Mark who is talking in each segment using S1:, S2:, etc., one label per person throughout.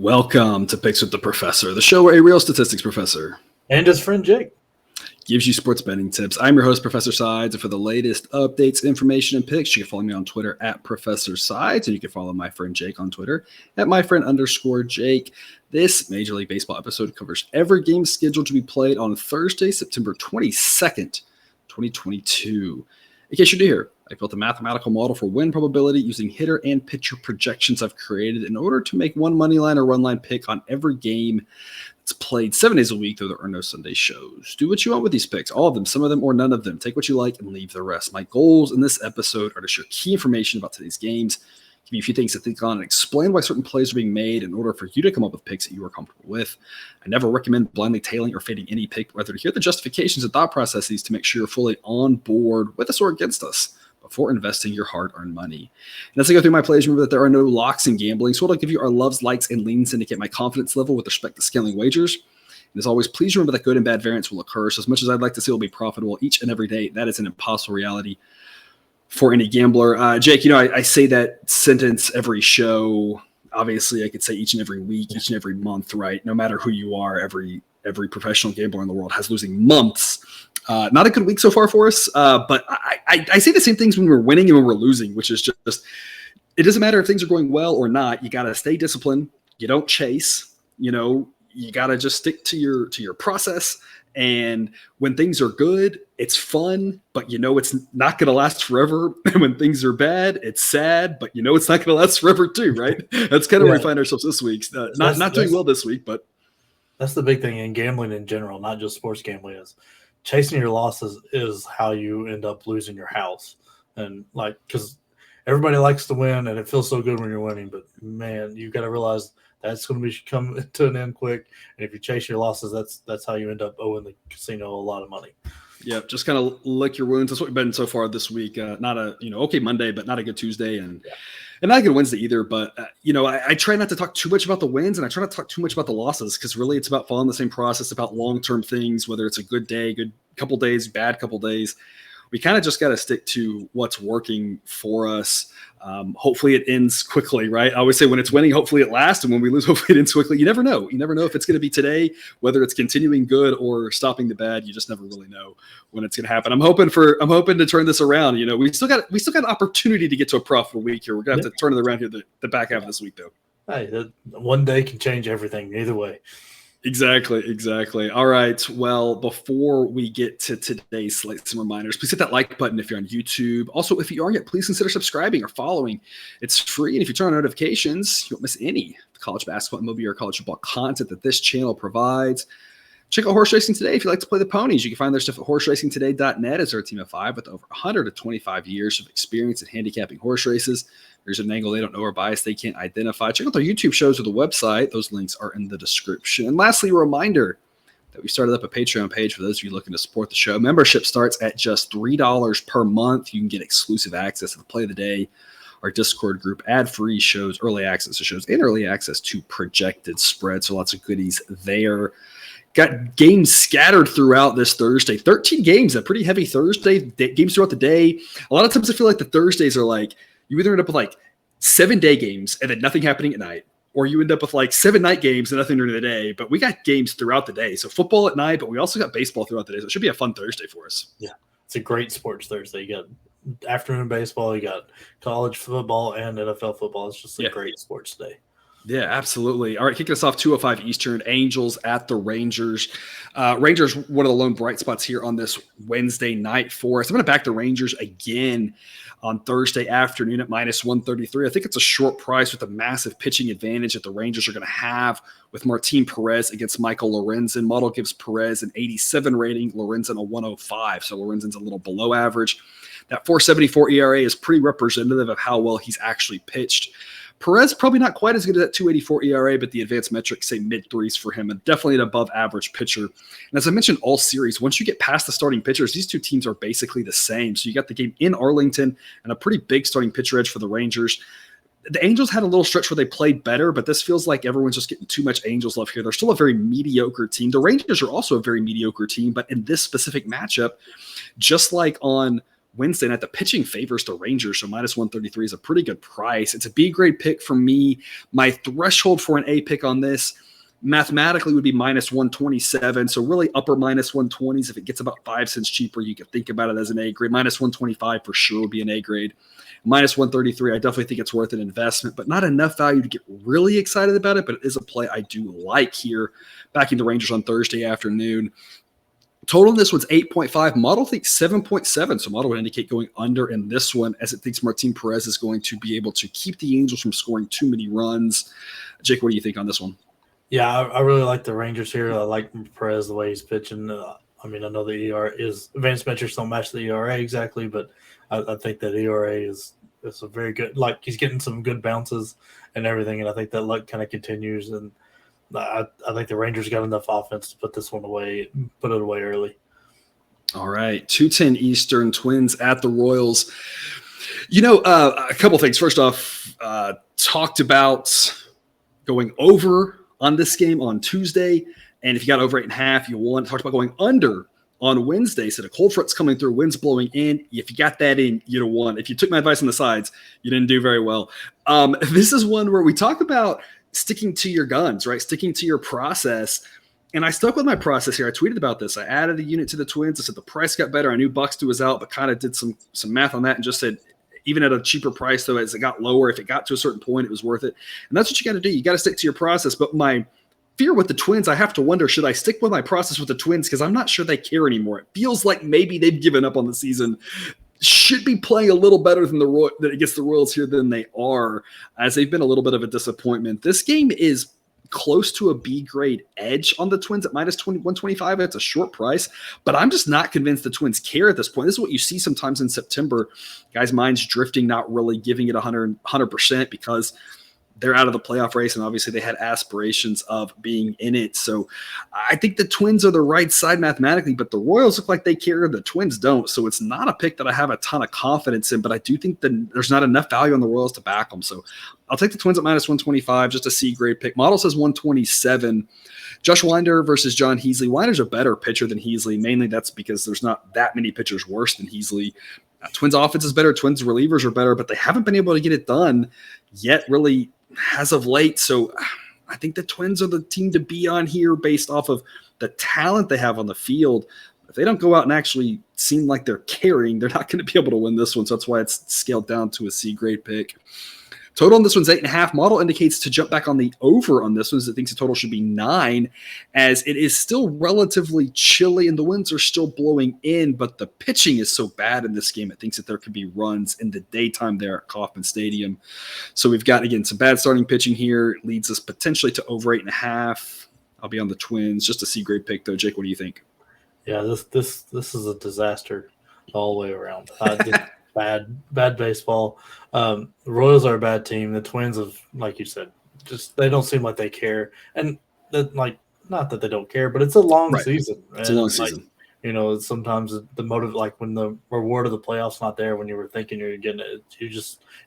S1: Welcome to Picks with the Professor, the show where a real statistics professor
S2: and his friend Jake
S1: gives you sports betting tips. I'm your host, Professor Sides, and for the latest updates, information, and picks, you can follow me on Twitter at Professor Sides, and you can follow my friend Jake on Twitter at myfriend_Jake. This Major League Baseball episode covers every game scheduled to be played on Thursday, September 22nd, 2022. In case you're new here, I built a mathematical model for win probability using hitter and pitcher projections I've created in order to make one money line or run line pick on every game that's played 7 days a week, though there are no Sunday shows. Do what you want with these picks, all of them, some of them, or none of them. Take what you like and leave the rest. My goals in this episode are to share key information about today's games, give you a few things to think on, and explain why certain plays are being made in order for you to come up with picks that you are comfortable with. I never recommend blindly tailing or fading any pick, rather to hear the justifications and thought processes to make sure you're fully on board with us or against us before investing your hard-earned money. And as I go through my plays, remember that there are no locks in gambling, so what I'll give you are loves, likes, and leans to indicate my confidence level with respect to scaling wagers. And as always, please remember that good and bad variance will occur. So as much as I'd like to see it will be profitable each and every day, that is an impossible reality for any gambler. Jake, I say that sentence every show. Obviously, I could say each and every week, each and every month, right? No matter who you are, every professional gambler in the world has losing months. Not a good week so far for us, but I say the same things when we're winning and when we're losing, which is just it doesn't matter if things are going well or not. You got to stay disciplined. You don't chase. You got to just stick to your process. And when things are good, it's fun, but it's not going to last forever. And when things are bad, it's sad, but it's not going to last forever too, right? That's kind of where we find ourselves this week. Not doing well this week, but
S2: that's the big thing in gambling in general, not just sports gambling. Is chasing your losses is how you end up losing your house. And because everybody likes to win and it feels so good when you're winning, but man, you got to realize that's going to be come to an end quick. And if you chase your losses, that's how you end up owing the casino a lot of money.
S1: Yeah, just kind of lick your wounds. That's what we've been so far this week. Not a okay Monday, but not a good Tuesday, and not a good Wednesday either. But I try not to talk too much about the wins, and I try not to talk too much about the losses, because really it's about following the same process, about long-term things. Whether it's a good day, good couple days, bad couple days, we kind of just got to stick to what's working for us. Hopefully it ends quickly, right? I always say when it's winning, hopefully it lasts. And when we lose, hopefully it ends quickly. You never know. You never know if it's going to be today, whether it's continuing good or stopping the bad. You just never really know when it's going to happen. I'm hoping to turn this around. We still got an opportunity to get to a profitable week here. We're going to have to turn it around here the back half of this week, though.
S2: Hey, one day can change everything either way.
S1: Exactly. All right. Well, before we get to today's slate, some reminders. Please hit that like button if you're on YouTube. Also, if you aren't yet, please consider subscribing or following. It's free, and if you turn on notifications, you won't miss any college basketball, MLB, or college football content that this channel provides. Check out Horse Racing Today if you like to play the ponies. You can find their stuff at horseracingtoday.net. As they're a team of 5 with over 125 years of experience in handicapping horse races. There's an angle they don't know or bias they can't identify. Check out their YouTube shows or the website. Those links are in the description. And lastly, a reminder that we started up a Patreon page for those of you looking to support the show. Membership starts at just $3 per month. You can get exclusive access to the Play of the Day, our Discord group, ad-free shows, early access to shows, and early access to projected spreads. So lots of goodies there. Got games scattered throughout this Thursday. 13 games, a pretty heavy Thursday. Games throughout the day. A lot of times I feel like the Thursdays are like, you either end up with 7-day games and then nothing happening at night, or you end up with 7 night games and nothing during the day. But we got games throughout the day. So football at night, but we also got baseball throughout the day. So it should be a fun Thursday for us.
S2: Yeah, it's a great sports Thursday. You got afternoon baseball, you got college football and NFL football. It's just a great sports day.
S1: Yeah, absolutely. All right, kicking us off 2:05 Eastern, Angels at the Rangers. Rangers, one of the lone bright spots here on this Wednesday night for us. I'm going to back the Rangers again on Thursday afternoon at -133. I think it's a short price with a massive pitching advantage that the Rangers are going to have with Martin Perez against Michael Lorenzen. Model gives Perez an 87 rating, Lorenzen a 105. So Lorenzen's a little below average. That 4.74 ERA is pretty representative of how well he's actually pitched. Perez probably not quite as good as that 2.84 ERA, but the advanced metrics say mid-threes for him, and definitely an above-average pitcher. And as I mentioned all series, once you get past the starting pitchers, these two teams are basically the same. So you got the game in Arlington and a pretty big starting pitcher edge for the Rangers. The Angels had a little stretch where they played better, but this feels like everyone's just getting too much Angels love here. They're still a very mediocre team. The Rangers are also a very mediocre team, but in this specific matchup, just like on Wednesday night. The pitching favors the Rangers, so minus 133 is a pretty good price. It's a B grade pick for me. My threshold for an A pick on this mathematically would be minus 127. So really upper minus 120s. If it gets about 5 cents cheaper, you can think about it as an A grade. Minus 125 for sure would be an A grade. Minus 133, I definitely think it's worth an investment, but not enough value to get really excited about it. But it is a play I do like here. Backing the Rangers on Thursday afternoon. Total in this one's 8.5. Model thinks 7.7. So model would indicate going under in this one, as it thinks Martin Perez is going to be able to keep the Angels from scoring too many runs. Jake, what do you think on this one?
S2: Yeah, I really like the Rangers here. I like Perez, the way he's pitching. I know the ERA is advanced metrics don't match the ERA exactly, but I think that ERA is a very good. Like, he's getting some good bounces and everything, and I think that luck kind of continues. And I think the Rangers got enough offense to put this one away, put it away early.
S1: All right, 2:10 Eastern, Twins at the Royals. A couple things. First off, talked about going over on this game on Tuesday, and if you got over 8.5, you won. Talked about going under on Wednesday. So the cold front's coming through, winds blowing in. If you got that in, you'd have won. If you took my advice on the sides, you didn't do very well. This is one where we talk about sticking to your guns, right? Sticking to your process. And I stuck with my process here. I tweeted about this. I added a unit to the Twins. I said the price got better. I knew Buxton was out, but kind of did some math on that and just said, even at a cheaper price, though, as it got lower, if it got to a certain point, it was worth it. And that's what you got to do. You got to stick to your process. But my fear with the Twins, I have to wonder, should I stick with my process with the Twins? Because I'm not sure they care anymore. It feels like maybe they've given up on the season. Should be playing a little better than against the Royals here than they are, as they've been a little bit of a disappointment. This game is close to a B grade edge on the Twins at minus 125. It's a short price, but I'm just not convinced the Twins care at this point. This is what you see sometimes in September. Guys' minds drifting, not really giving it 100% because they're out of the playoff race, and obviously they had aspirations of being in it. So I think the Twins are the right side mathematically, but the Royals look like they care. The Twins don't. So it's not a pick that I have a ton of confidence in, but I do think that there's not enough value on the Royals to back them. So I'll take the Twins at minus 125, just a C grade pick. Model says 127. Josh Winder versus John Heasley. Winder's a better pitcher than Heasley. Mainly that's because there's not that many pitchers worse than Heasley. Twins offense is better. Twins relievers are better, but they haven't been able to get it done yet, really, as of late. So I think the Twins are the team to be on here based off of the talent they have on the field. If they don't go out and actually seem like they're caring, they're not going to be able to win this one. So that's why it's scaled down to a C grade pick. Total on this one's 8.5. Model indicates to jump back on the over on this one, as it thinks the total should be 9, as it is still relatively chilly and the winds are still blowing in, but the pitching is so bad in this game, it thinks that there could be runs in the daytime there at Kauffman Stadium. So we've got, again, some bad starting pitching here. It leads us potentially to over 8.5. I'll be on the Twins. Just a C grade pick, though. Jake, what do you think?
S2: Yeah, this is a disaster all the way around. Bad baseball. The Royals are a bad team. The Twins have, like you said, just they don't seem like they care. And that, like, not that they don't care, but it's a long season.
S1: It's a long season.
S2: Sometimes the motive, like when the reward of the playoffs not there, when you were thinking you're getting it,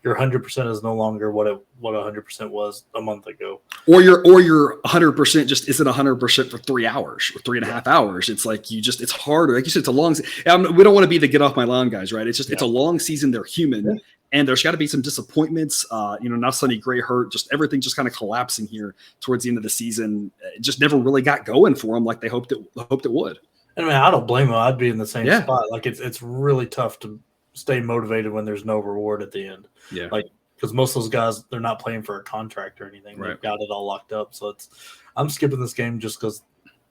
S2: your 100% is no longer what 100% was a month ago.
S1: Or your 100% just isn't 100% for 3 hours or 3.5 hours. It's like it's harder. Like you said, it's a long. We don't want to be the get off my lawn guys, right? It's just it's a long season. They're human, and there's got to be some disappointments. Now Sonny Gray hurt, just everything just kind of collapsing here towards the end of the season. It just never really got going for them like they hoped it would.
S2: And I don't blame them. I'd be in the same spot. Like it's really tough to stay motivated when there's no reward at the end.
S1: Yeah.
S2: Like, because most of those guys, they're not playing for a contract or anything.
S1: Right.
S2: They've got it all locked up. So I'm skipping this game just because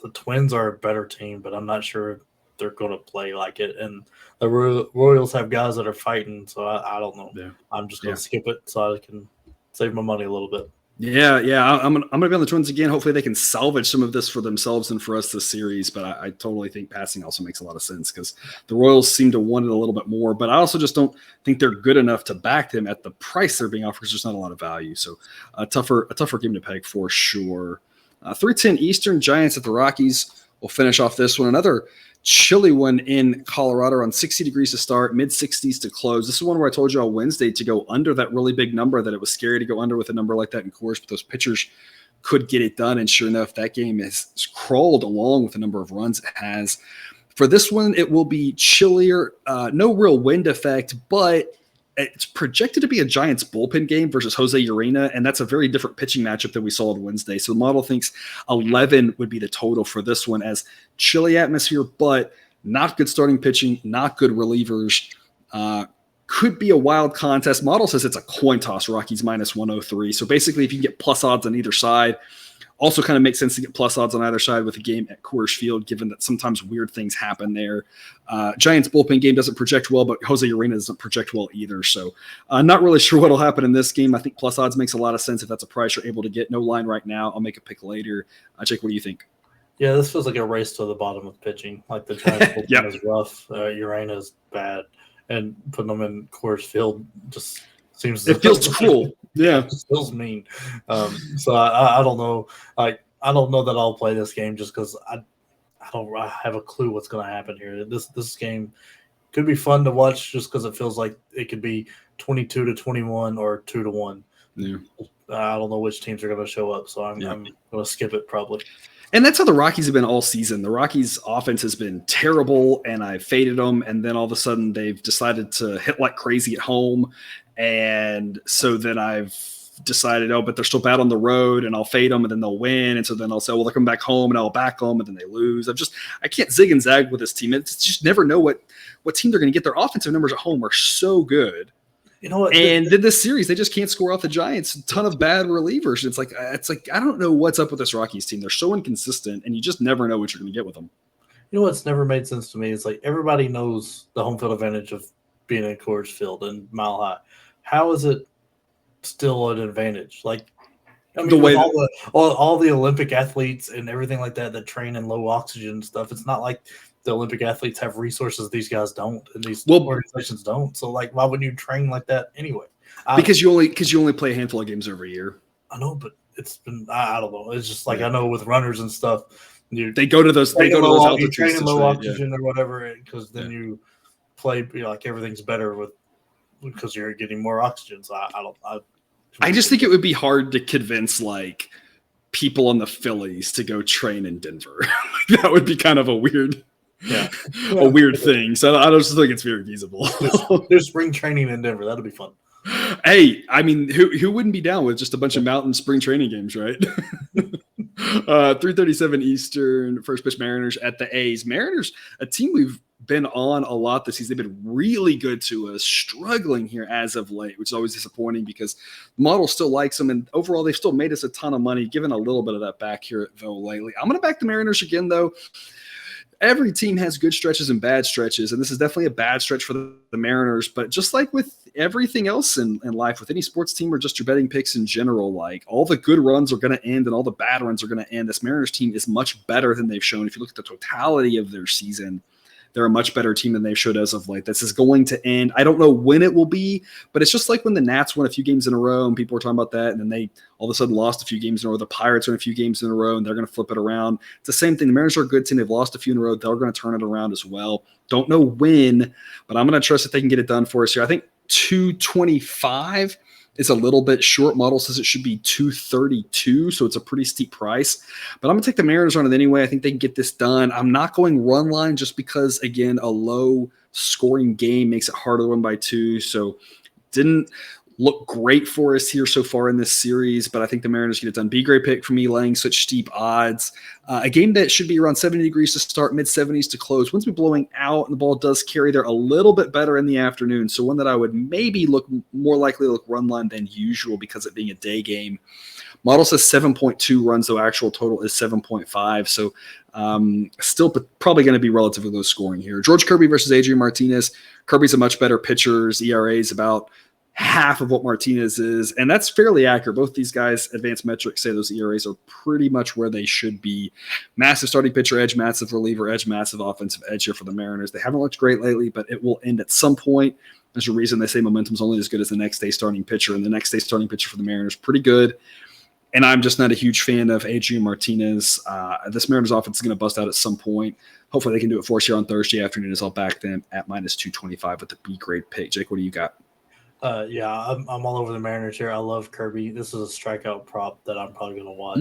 S2: the Twins are a better team, but I'm not sure they're going to play like it. And the Royals have guys that are fighting, so I don't know. Yeah. I'm just going to skip it so I can save my money a little bit.
S1: Yeah. I'm gonna be on the Twins again. Hopefully they can salvage some of this for themselves and for us this series. But I totally think passing also makes a lot of sense because the Royals seem to want it a little bit more. But I also just don't think they're good enough to back them at the price they're being offered. There's just not a lot of value. So a tougher game to peg for sure. 3:10 Eastern, Giants at the Rockies. We'll finish off this one. Another chilly one in Colorado, on 60 degrees to start, mid-60s to close. This is one where I told you all Wednesday to go under that really big number, that it was scary to go under with a number like that in Coors, but those pitchers could get it done. And sure enough, that game has crawled along with the number of runs it has. For this one, it will be chillier, no real wind effect, but it's projected to be a Giants bullpen game versus Jose Urena, and that's a very different pitching matchup than we saw on Wednesday. So the model thinks 11 would be the total for this one, as chilly atmosphere, but not good starting pitching, not good relievers. Could be a wild contest. Model says it's a coin toss, Rockies minus 103. So basically, if you can get plus odds on either side, also kind of makes sense to get plus odds on either side with a game at Coors Field, given that sometimes weird things happen there. Giants bullpen game doesn't project well, but Jose Urena doesn't project well either. So not really sure what will happen in this game. I think plus odds makes a lot of sense if that's a price you're able to get. No line right now. I'll make a pick later. Jake, what do you think?
S2: Yeah, this feels like a race to the bottom with pitching. Like the Giants bullpen
S1: Yep.
S2: is rough. Urena is bad. And putting them in Coors Field just seems –
S1: It feels cruel. Yeah.
S2: It just feels mean. So I don't know. I don't know that I'll play this game just because I don't have a clue what's going to happen here. This game could be fun to watch just because it feels like it could be 22-21 or 2-1.
S1: Yeah.
S2: I don't know which teams are going to show up, so I'm going to skip it probably.
S1: And that's how the Rockies have been all season. The Rockies' offense has been terrible, and I faded them, and then all of a sudden they've decided to hit like crazy at home. And so then I've decided, but they're still bad on the road, and I'll fade them, and then they'll win. And so then I'll say, they'll come back home, and I'll back them, and then they lose. I can't zig and zag with this team. It's just never know what team they're going to get. Their offensive numbers at home are so good.
S2: You know what?
S1: And in this series, they just can't score off the Giants. A ton of bad relievers. It's like I don't know what's up with this Rockies team. They're so inconsistent, and you just never know what you're going to get with them.
S2: You know what's never made sense to me is like everybody knows the home field advantage of being in Coors Field and Mile High. How is it still an advantage? Like, I mean,
S1: The way
S2: all the Olympic athletes and everything like that train in low oxygen stuff. It's not like the Olympic athletes have resources these guys don't, and these organizations don't. So, like, why wouldn't you train like that anyway?
S1: Because you only play a handful of games every year.
S2: I know, but it's been I don't know. It's just like I know with runners and stuff,
S1: they go to those altitudes.
S2: You train in low oxygen or whatever, because then you play like everything's better because you're getting more oxygen. So
S1: I just think it would be hard to convince like people on the Phillies to go train in Denver. That would be kind of a weird. A weird thing. So I don't think it's very feasible.
S2: There's spring training in Denver. That'll be fun.
S1: Hey, I mean, who wouldn't be down with just a bunch of mountain spring training games, right? 3:37 Eastern, first pitch Mariners at the A's. Mariners, a team we've been on a lot this season. They've been really good to us, struggling here as of late, which is always disappointing because the model still likes them. And overall, they've still made us a ton of money, given a little bit of that back here, though, lately. I'm going to back the Mariners again, though. Every team has good stretches and bad stretches, and this is definitely a bad stretch for the Mariners. But just like with everything else in life, with any sports team or just your betting picks in general, like all the good runs are going to end and all the bad runs are going to end. This Mariners team is much better than they've shown. If you look at the totality of their season, they're a much better team than they've showed as of late. This is going to end. I don't know when it will be, but it's just like when the Nats won a few games in a row and people were talking about that, and then they all of a sudden lost a few games in a row. The Pirates won a few games in a row, and they're going to flip it around. It's the same thing. The Mariners are a good team. They've lost a few in a row. They're going to turn it around as well. Don't know when, but I'm going to trust that they can get it done for us here. I think 225 is a little bit short. Model says it should be 232, so it's a pretty steep price. But I'm going to take the Mariners on it anyway. I think they can get this done. I'm not going run line just because, again, a low-scoring game makes it harder to win by 2. So didn't look great for us here so far in this series, but I think the Mariners get it done. B-grade pick for me, laying such steep odds. A game that should be around 70 degrees to start, mid-70s to close. Winds be blowing out, and the ball does carry there a little bit better in the afternoon. So one that I would maybe look more likely to look run line than usual because it being a day game. Model says 7.2 runs, though actual total is 7.5. So still probably going to be relatively low scoring here. George Kirby versus Adrian Martinez. Kirby's a much better pitcher. His ERA is about half of what Martinez is, and that's fairly accurate. Both these guys' advanced metrics say those ERAs are pretty much where they should be. Massive starting pitcher edge, massive reliever edge, massive offensive edge here for the Mariners. They haven't looked great lately, but it will end at some point. There's a reason they say momentum's only as good as the next day starting pitcher, and the next day starting pitcher for the Mariners pretty good. And I'm just not a huge fan of Adrian Martinez. This Mariners offense is going to bust out at some point. Hopefully they can do it for us here on Thursday afternoon as I'll back them at minus 225 with the B-grade pick. Jake, what do you got?
S2: I'm all over the Mariners here. I love Kirby. This is a strikeout prop that I'm probably going to watch,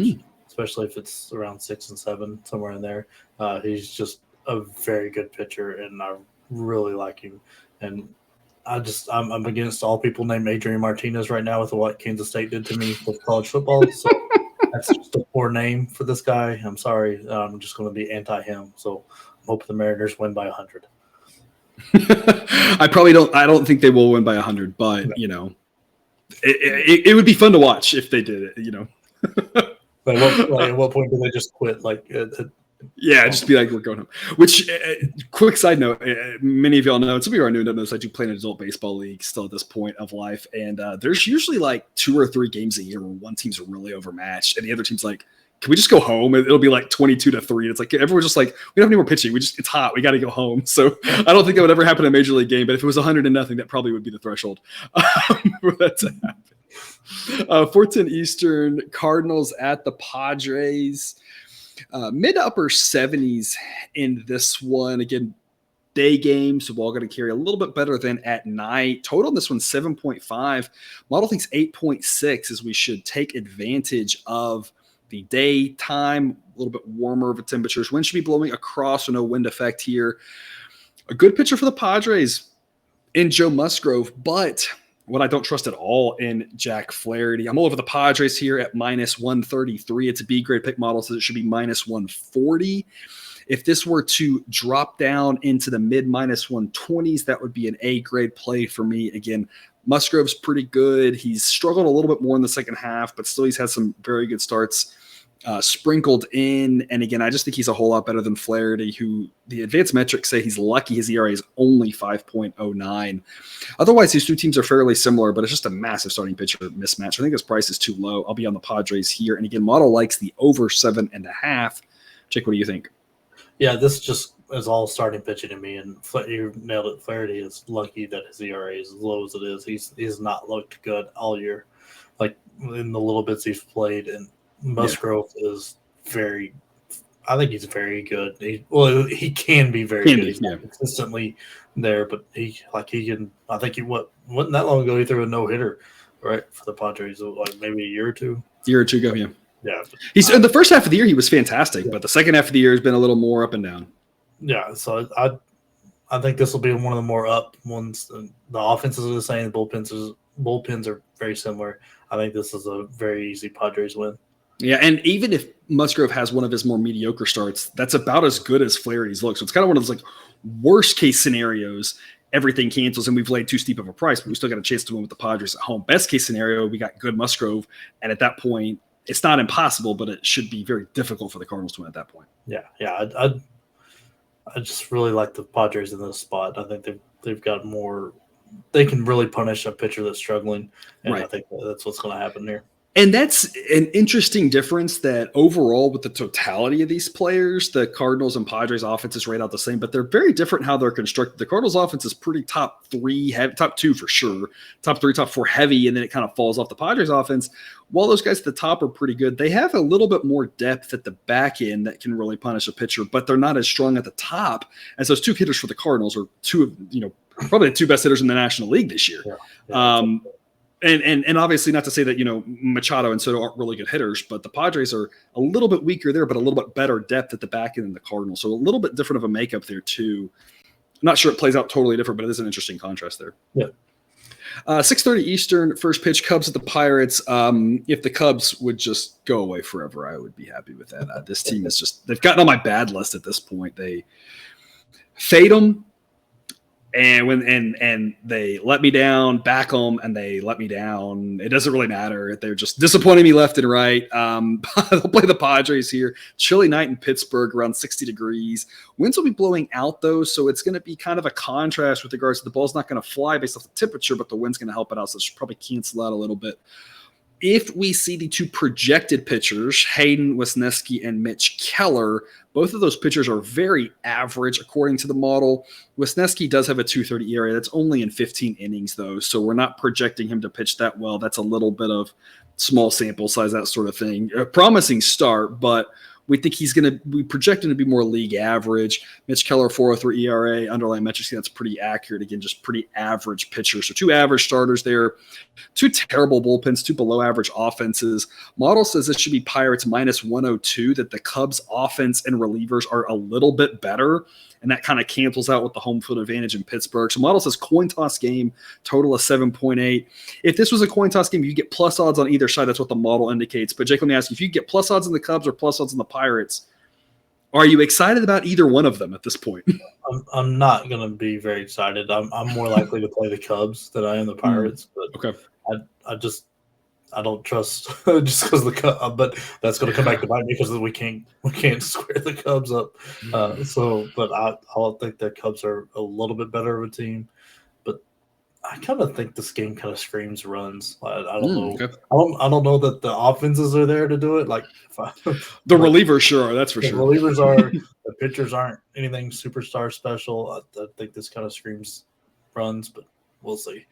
S2: especially if it's around 6 and 7, somewhere in there. He's just a very good pitcher, and I really like him. And I'm against all people named Adrian Martinez right now with what Kansas State did to me with college football. So that's just a poor name for this guy. I'm sorry. I'm just going to be anti him. So I hope the Mariners win by 100.
S1: I don't think they will win by 100, but it would be fun to watch if they did it.
S2: But at what point do they just quit?
S1: Yeah, just be like, we're going home. Which, quick side note, many of y'all know, and some of you are new to this, I do play in an adult baseball league still at this point of life, and there's usually like 2 or 3 games a year where one team's really overmatched, and the other team's like, can we just go home? It'll be like 22-3. It's like everyone's just like, we don't have any more pitching. It's hot. We got to go home. So I don't think that would ever happen in a major league game, but if it was 100-0, that probably would be the threshold for that to happen. 4:10 Eastern, Cardinals at the Padres. Mid to upper 70s in this one. Again, day game, so we're all going to carry a little bit better than at night. Total on this one, 7.5. Model thinks 8.6 as we should take advantage of the daytime, a little bit warmer of a temperatures. Wind should be blowing across, so no wind effect here. A good pitcher for the Padres in Joe Musgrove, but what I don't trust at all in Jack Flaherty. I'm all over the Padres here at -133. It's a B grade pick model, so it should be -140. If this were to drop down into the mid -120s, that would be an A grade play for me. Again, Musgrove's pretty good. He's struggled a little bit more in the second half, but still he's had some very good starts sprinkled in. And again, I just think he's a whole lot better than Flaherty, who the advanced metrics say he's lucky his ERA is only 5.09. Otherwise, these two teams are fairly similar, but it's just a massive starting pitcher mismatch. I think his price is too low. I'll be on the Padres here. And again, model likes the over 7.5. Jake, what do you think?
S2: Yeah, this just is all starting pitching to me, and you nailed it. Flaherty is lucky that his ERA is as low as it is. He's not looked good all year, like in the little bits he's played. And Musgrove is I think he's very good. He can be very good. He's not consistently there, but he can. I think wasn't that long ago he threw a no-hitter, right, for the Padres, like maybe a year or two
S1: ago, yeah.
S2: Yeah,
S1: he's in the first half of the year he was fantastic, but the second half of the year has been a little more up and down.
S2: Yeah, so I think this will be one of the more up ones. The offenses are the same. The bullpens are very similar. I think this is a very easy Padres win.
S1: Yeah, and even if Musgrove has one of his more mediocre starts, that's about as good as Flaherty's look. So it's kind of one of those like worst case scenarios. Everything cancels and we've laid too steep of a price, but we still got a chance to win with the Padres at home. Best case scenario, we got good Musgrove, and at that point, it's not impossible, but it should be very difficult for the Cardinals to win at that point.
S2: Yeah. I just really like the Padres in this spot. I think they've got more. They can really punish a pitcher that's struggling, and right. I think that's what's going to happen here.
S1: And that's an interesting difference that overall with the totality of these players, the Cardinals and Padres offenses rate out the same, but they're very different how they're constructed. The Cardinals offense is pretty top 2 for sure, top 3, top 4 heavy, and then it kind of falls off. The Padres offense, while those guys at the top are pretty good, they have a little bit more depth at the back end that can really punish a pitcher, but they're not as strong at the top as those 2 hitters for the Cardinals are probably the 2 best hitters in the National League this year. Yeah. And obviously not to say that, Machado and Soto aren't really good hitters, but the Padres are a little bit weaker there, but a little bit better depth at the back end than the Cardinals. So a little bit different of a makeup there too. I'm not sure it plays out totally different, but it is an interesting contrast there.
S2: Yeah.
S1: 6:30 Eastern, first pitch, Cubs at the Pirates. If the Cubs would just go away forever, I would be happy with that. This team is they've gotten on my bad list at this point. They fade them. And they let me down, back them, and they let me down. It doesn't really matter. They're just disappointing me left and right. They'll play the Padres here. Chilly night in Pittsburgh, around 60 degrees. Winds will be blowing out, though, so it's going to be kind of a contrast with regards to the ball's not going to fly based off the temperature, but the wind's going to help it out, so it should probably cancel out a little bit. If we see the 2 projected pitchers, Hayden Wesneski and Mitch Keller, both of those pitchers are very average according to the model. Wesneski does have a 2.30 ERA. That's only in 15 innings, though, so we're not projecting him to pitch that well. That's a little bit of small sample size, that sort of thing. A promising start, but We think we project him to be more league average. Mitch Keller, 4.03 ERA, underlying metrics, that's pretty accurate. Again, just pretty average pitchers. So 2 average starters there, 2 terrible bullpens, 2 below average offenses. Model says it should be Pirates minus 102, that the Cubs offense and relievers are a little bit better. And that kind of cancels out with the home field advantage in Pittsburgh. So model says coin toss game, total of 7.8. If this was a coin toss game, you get plus odds on either side. That's what the model indicates. But Jake, let me ask you, if you get plus odds on the Cubs or plus odds on the Pirates, are you excited about either one of them at this point?
S2: I'm not going to be very excited. I'm more likely to play the Cubs than I am the Pirates. But
S1: okay.
S2: I don't trust just because of the Cubs, but that's going to come back to bite me because we can't square the Cubs up. But I'll think the Cubs are a little bit better of a team. But I kind of think this game kind of screams runs. I don't know. Okay. I don't know that the offenses are there to do it. Like
S1: the relievers, sure, that's for sure.
S2: The relievers are. The pitchers aren't anything superstar special. I think this kind of screams runs, but we'll see.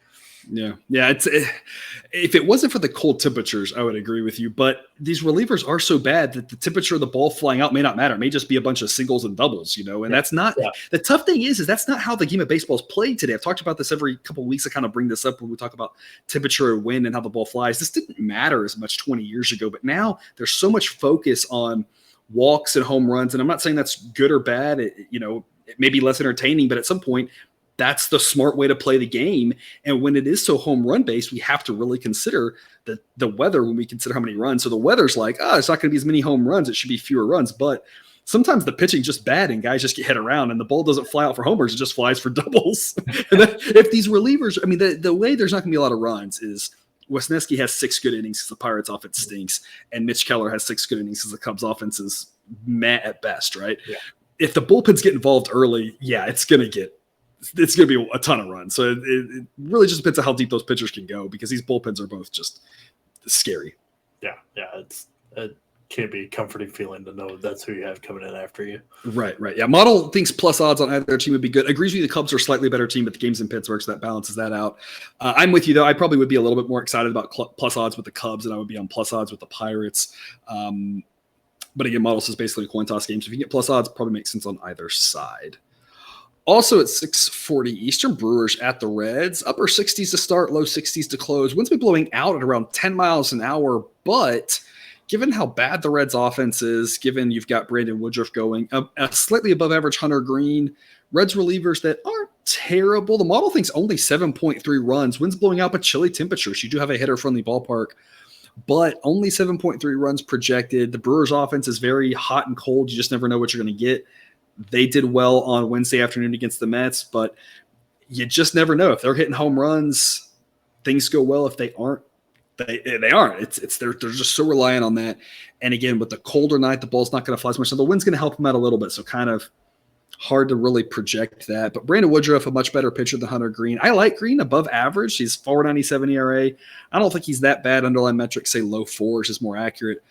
S1: Yeah. If it wasn't for the cold temperatures, I would agree with you. But these relievers are so bad that the temperature of the ball flying out may not matter. It may just be a bunch of singles and doubles, and that's not the tough thing is that's not how the game of baseball is played today. I've talked about this every couple of weeks. I kind of bring this up when we talk about temperature and wind and how the ball flies. This didn't matter as much 20 years ago, but now there's so much focus on walks and home runs. And I'm not saying that's good or bad. It may be less entertaining, but at some point, that's the smart way to play the game. And when it is so home run based, we have to really consider the weather when we consider how many runs. So the weather's like, it's not going to be as many home runs. It should be fewer runs. But sometimes the pitching just bad and guys just get hit around and the ball doesn't fly out for homers. It just flies for doubles. And if these relievers, the way there's not going to be a lot of runs is Wisniewski has 6 good innings because the Pirates offense stinks. And Mitch Keller has 6 good innings because the Cubs offense is meh at best, right? Yeah. If the bullpens get involved early, it's going to be a ton of runs. So it really just depends on how deep those pitchers can go because these bullpens are both just scary.
S2: Yeah. It can't be a comforting feeling to know that's who you have coming in after you.
S1: Right. Yeah, model thinks plus odds on either team would be good. Agrees with you, the Cubs are a slightly better team, but the game's in Pittsburgh, so that balances that out. I'm with you, though. I probably would be a little bit more excited about plus odds with the Cubs than I would be on plus odds with the Pirates. But again, model says basically a coin toss game, so if you get plus odds, probably makes sense on either side. Also at 6:40 Eastern, Brewers at the Reds. Upper 60s to start, low 60s to close. Winds be blowing out at around 10 miles an hour, but given how bad the Reds offense is, given you've got Brandon Woodruff going, a slightly above average Hunter Green, Reds relievers that aren't terrible. The model thinks only 7.3 runs. Winds blowing out, but chilly temperatures. You do have a hitter-friendly ballpark, but only 7.3 runs projected. The Brewers offense is very hot and cold. You just never know what you're going to get. They did well on Wednesday afternoon against the Mets, but you just never know. If they're hitting home runs, things go well. If they aren't, they aren't. They're just so reliant on that. And again, with the colder night, the ball's not going to fly as much. So the wind's going to help them out a little bit. So kind of hard to really project that. But Brandon Woodruff, a much better pitcher than Hunter Green. I like Green above average. He's 4.97 ERA. I don't think he's that bad. Underlying metrics say low 4s is more accurate.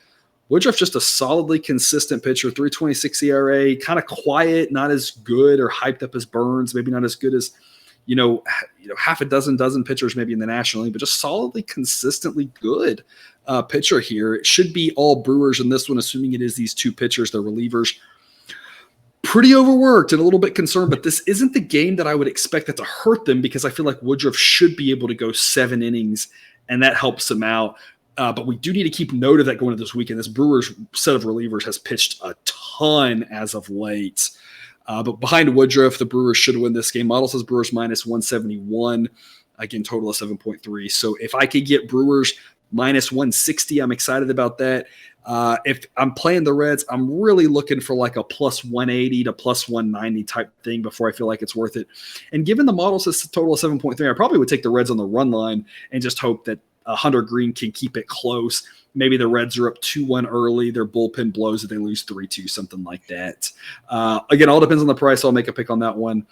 S1: Woodruff just a solidly consistent pitcher, 3.26 ERA, kind of quiet, not as good or hyped up as Burns, maybe not as good as, half a dozen pitchers maybe in the National League, but just solidly, consistently good pitcher here. It should be all Brewers in this one, assuming it is these 2 pitchers, the relievers. Pretty overworked and a little bit concerned, but this isn't the game that I would expect that to hurt them because I feel like Woodruff should be able to go 7 innings, and that helps them out. But we do need to keep note of that going into this weekend. This Brewers set of relievers has pitched a ton as of late. But behind Woodruff, the Brewers should win this game. Model says Brewers minus 171. Again, total of 7.3. So if I could get Brewers minus 160, I'm excited about that. If I'm playing the Reds, I'm really looking for like a plus 180 to plus 190 type thing before I feel like it's worth it. And given the model says total of 7.3, I probably would take the Reds on the run line and just hope that Hunter Green can keep it close. Maybe the Reds are up 2-1 early. Their bullpen blows and they lose 3-2, something like that. Again, all depends on the price. I'll make a pick on that one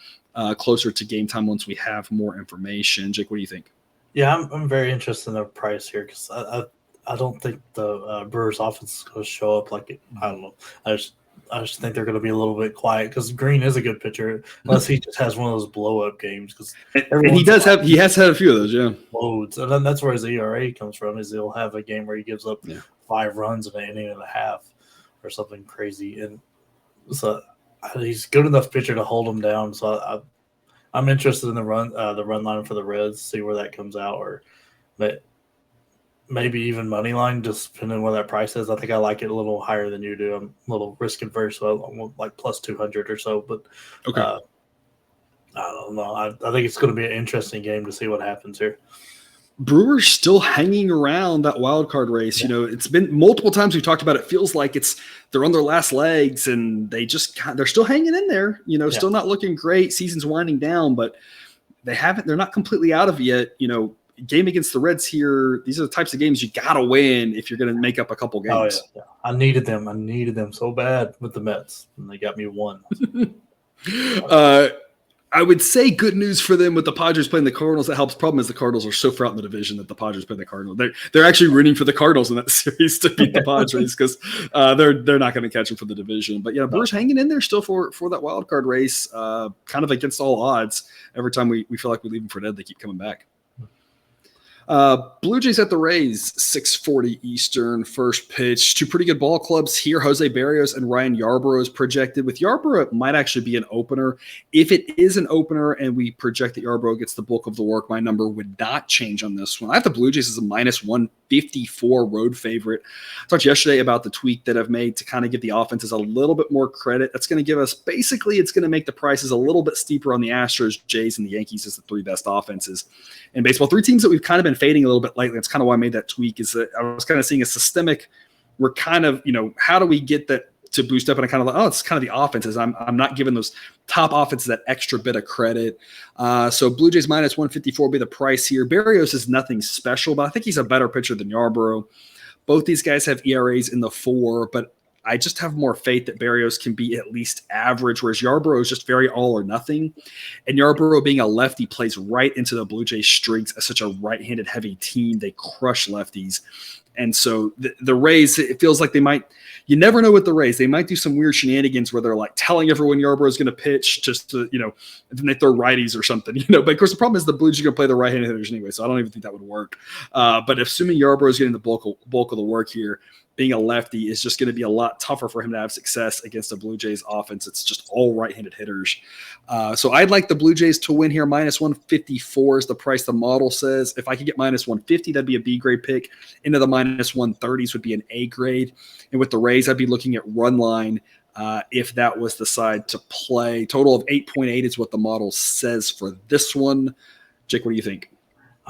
S1: closer to game time once we have more information. Jake, what do you think?
S2: Yeah, I'm very interested in the price here because I don't think the Brewers offense is going to show up like it. I don't know. I just think they're going to be a little bit quiet because Green is a good pitcher, unless he just has one of those blow up games. Because
S1: he has had a few of those, yeah.
S2: Loads, and then that's where his ERA comes from. Is he'll have a game where he gives up 5 runs in an inning and a half. or something crazy. And so he's good enough pitcher to hold him down. So I'm interested in the run line for the Reds, see where that comes out, or maybe even money line, just depending on where that price is. I think I like it a little higher than you do. I'm a little risk adverse, so I want like plus 200 or so. But
S1: Okay.
S2: I don't know. I think it's going to be an interesting game to see what happens here.
S1: Brewers still hanging around that wild card race.
S2: Yeah.
S1: It's been multiple times we've talked about it. Feels like they're on their last legs, and they're still hanging in there. Still not looking great. Season's winding down, but they're not completely out of it yet. Game against the Reds here. These are the types of games you gotta win if you're going to make up a couple games.
S2: Oh yeah. I needed them so bad with the Mets, and they got me one.
S1: I would say good news for them with the Padres playing the Cardinals. That helps. Problem is the Cardinals are so far out in the division that the Padres play the Cardinals. They're actually rooting for the Cardinals in that series to beat the Padres because they're not going to catch them for the division. But Brewers hanging in there still for that wild card race, kind of against all odds. Every time we feel like we leave them for dead, they keep coming back. Blue Jays at the Rays, 6:40 Eastern, first pitch. Two pretty good ball clubs here. Jose Barrios and Ryan Yarbrough is projected. With Yarbrough, it might actually be an opener. If it is an opener and we project that Yarbrough gets the bulk of the work, my number would not change on this one. I have the Blue Jays as a minus 154 road favorite. I talked yesterday about the tweak that I've made to kind of give the offenses a little bit more credit. That's going to give us, basically, it's going to make the prices a little bit steeper on the Astros, Jays, and the Yankees as the three best offenses in baseball. Three teams that we've kind of been fading a little bit lately. That's kind of why I made that tweak, is that I was kind of seeing a systemic, we're kind of, how do we get that to boost up? And I kind of like, it's kind of the offenses. I'm not giving those top offenses that extra bit of credit. So Blue Jays minus 154 will be the price here. Barrios is nothing special, but I think he's a better pitcher than Yarbrough. Both these guys have ERAs in the 4, but I just have more faith that Barrios can be at least average, whereas Yarbrough is just very all or nothing. And Yarbrough, being a lefty, plays right into the Blue Jays' strengths as such a right-handed heavy team. They crush lefties. And so the Rays, it feels like they might – you never know with the Rays. They might do some weird shenanigans where they're like telling everyone Yarbrough is going to pitch just to, and then they throw righties or something, But, of course, the problem is the Blue Jays are going to play the right-handed hitters anyway, so I don't even think that would work. But assuming Yarbrough is getting the bulk of the work here, being a lefty is just going to be a lot tougher for him to have success against the Blue Jays offense. It's just all right-handed hitters. So I'd like the Blue Jays to win here. Minus 154 is the price the model says. If I could get minus 150, that'd be a B grade pick. Into the minus 130s would be an A grade. And with the Rays, I'd be looking at run line if that was the side to play. Total of 8.8 is what the model says for this one. Jake, what do you think?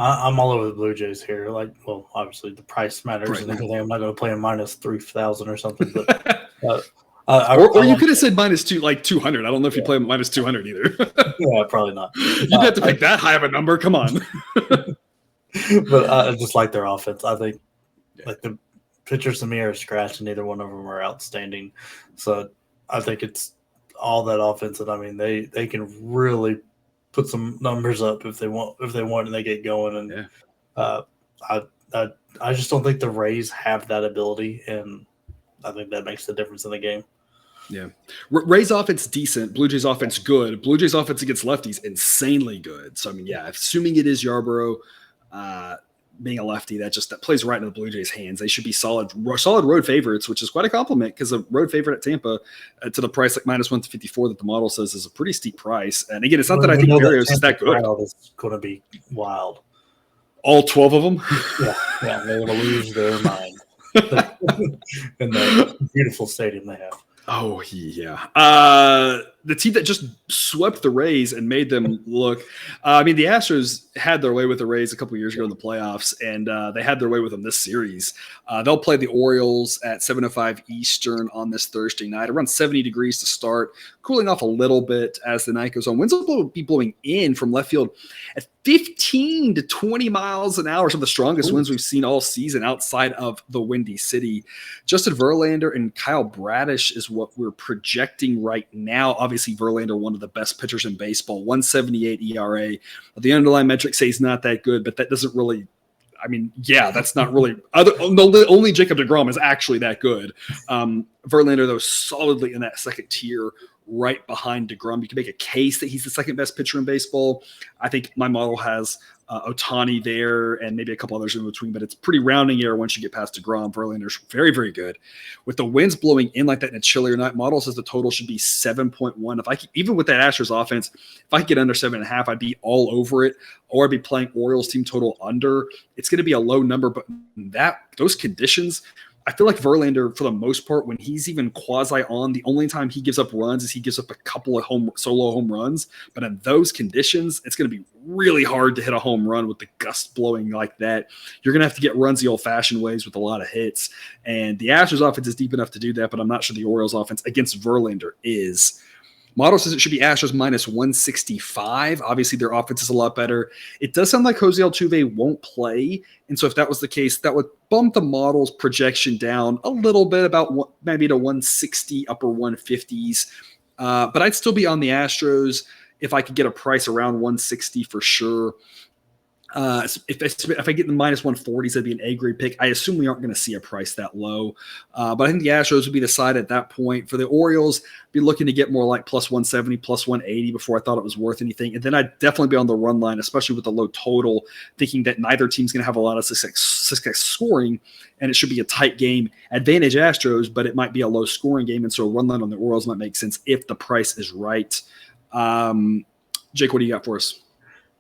S2: I'm all over the Blue Jays here. Obviously the price matters and everything. I'm not going to play a minus 3,000 or something. But
S1: or you could have said minus 200. I don't know if you play minus 200 either.
S2: Yeah, probably not.
S1: You'd have to pick that high of a number. Come on.
S2: But I just like their offense. I think the pitchers to me are scratched, and neither one of them are outstanding. So I think it's all that offense, and I mean they can really put some numbers up if they want and they get going. And I just don't think the Rays have that ability, and I think that makes the difference in the game.
S1: Yeah. Rays offense decent, Blue Jays offense good. Blue Jays offense against lefties insanely good. So I mean, assuming it is Yarbrough being a lefty, that plays right into the Blue Jays' hands. They should be solid road favorites, which is quite a compliment because a road favorite at Tampa to the price like minus 154 that the model says is a pretty steep price. And again, it's not that I think Barrios is that good.
S2: It's going to be wild.
S1: All 12 of them?
S2: Yeah, they're going to lose their mind in the beautiful stadium they have.
S1: Oh, yeah. The team that just swept the Rays and made them look the Astros had their way with the Rays a couple years ago in the playoffs, and they had their way with them this series. They'll play the Orioles at 7:05 Eastern on this Thursday night. Around 70 degrees to start, cooling off a little bit as the night goes on. Winds will be blowing in from left field at 15 to 20 miles an hour, some of the strongest winds we've seen all season outside of the Windy City. Justin Verlander and Kyle Bradish is what we're projecting right now. Obviously, Verlander, one of the best pitchers in baseball, 178 ERA. The underlying metrics say he's not that good, but that doesn't really that's not really only Jacob deGrom is actually that good. Verlander, though, solidly in that second tier right behind DeGrom. You can make a case that he's the second best pitcher in baseball. I think my model has Ohtani there and maybe a couple others in between, but it's pretty rounding error once you get past DeGrom. Verlander's very, very good. With the winds blowing in like that in a chillier night, model says the total should be 7.1. If I could, even with that Astros offense, if I could get under 7.5, I'd be all over it. Or I'd be playing Orioles team total under. It's going to be a low number, but those conditions, I feel like Verlander, for the most part, when he's even quasi on, the only time he gives up runs is he gives up a couple of solo home runs. But in those conditions, it's going to be really hard to hit a home run with the gust blowing like that. You're going to have to get runs the old-fashioned ways with a lot of hits. And the Astros offense is deep enough to do that, but I'm not sure the Orioles offense against Verlander is. Model says it should be Astros minus 165. Obviously, their offense is a lot better. It does sound like Jose Altuve won't play. And so if that was the case, that would bump the model's projection down a little bit, about maybe to 160, upper 150s. But I'd still be on the Astros if I could get a price around 160 for sure. If I get the minus 140s, that'd be an A-grade pick. I assume we aren't going to see a price that low. But I think the Astros would be the side at that point. For the Orioles, be looking to get more like plus 170, plus 180 before I thought it was worth anything. And then I'd definitely be on the run line, especially with the low total, thinking that neither team's going to have a lot of success scoring, and it should be a tight game. Advantage Astros, but it might be a low-scoring game, and so a run line on the Orioles might make sense if the price is right. Jake, what do you got for us?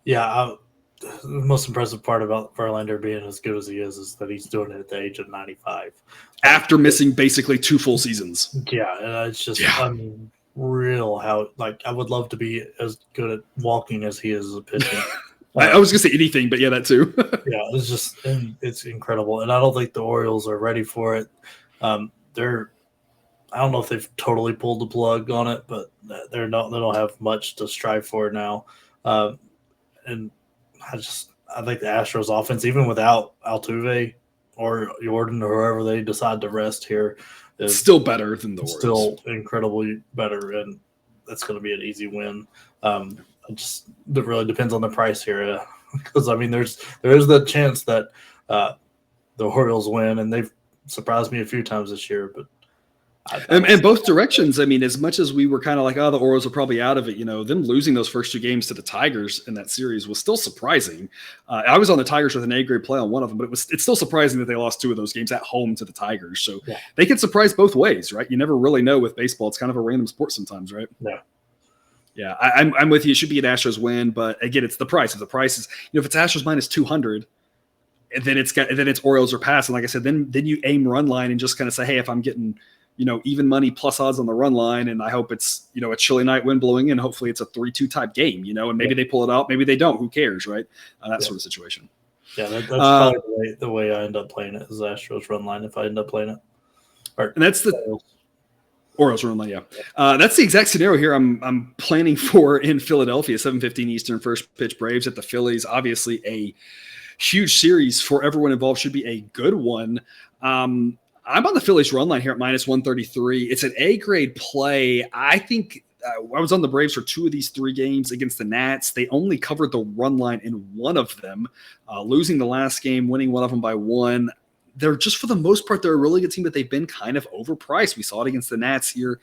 S2: Yeah, the most impressive part about Verlander being as good as he is that he's doing it at the age of 95.
S1: After missing basically 2 full seasons.
S2: Yeah, and it's just unreal how, like, I would love to be as good at walking as he is as a pitcher.
S1: I was going to say anything, but yeah, that too.
S2: Yeah, it's incredible. And I don't think the Orioles are ready for it. I don't know if they've totally pulled the plug on it, but they don't have much to strive for now. And I think the Astros offense, even without Altuve or Jordan or whoever they decide to rest here, is
S1: still better than the Orioles.
S2: Still incredibly better, and that's going to be an easy win. It really depends on the price here, because I mean, there is the chance that the Orioles win, and they've surprised me a few times this year, but.
S1: And both directions. I mean, as much as we were kind of like, the Orioles are probably out of it, them losing those first 2 games to the Tigers in that series was still surprising. I was on the Tigers with an A-grade play on one of them, but it's still surprising that they lost 2 of those games at home to the Tigers. So They can surprise both ways, right? You never really know with baseball. It's kind of a random sport sometimes, right?
S2: Yeah.
S1: Yeah, I'm with you. It should be an Astros win, but again, it's the price. If the price is, if it's Astros minus 200, and then it's Orioles or pass, and like I said, then you aim run line and just kind of say, hey, if I'm getting even money plus odds on the run line, and I hope it's, a chilly night, wind blowing in. Hopefully it's a 3-2 type game, and maybe they pull it out, maybe they don't. Who cares, right? That sort of situation.
S2: Yeah, that's probably the way I end up playing it is Astros run line if I end up playing it.
S1: And that's the Orioles run line, yeah. That's the exact scenario here I'm planning for in Philadelphia, 7:15 Eastern, first pitch Braves at the Phillies. Obviously a huge series for everyone involved, should be a good one. I'm on the Phillies run line here at minus 133. It's an A-grade play. I think I was on the Braves for 2 of these 3 games against the Nats. They only covered the run line in 1 of them, losing the last game, winning 1 of them by 1. They're just, for the most part, they're a really good team, but they've been kind of overpriced. We saw it against the Nats here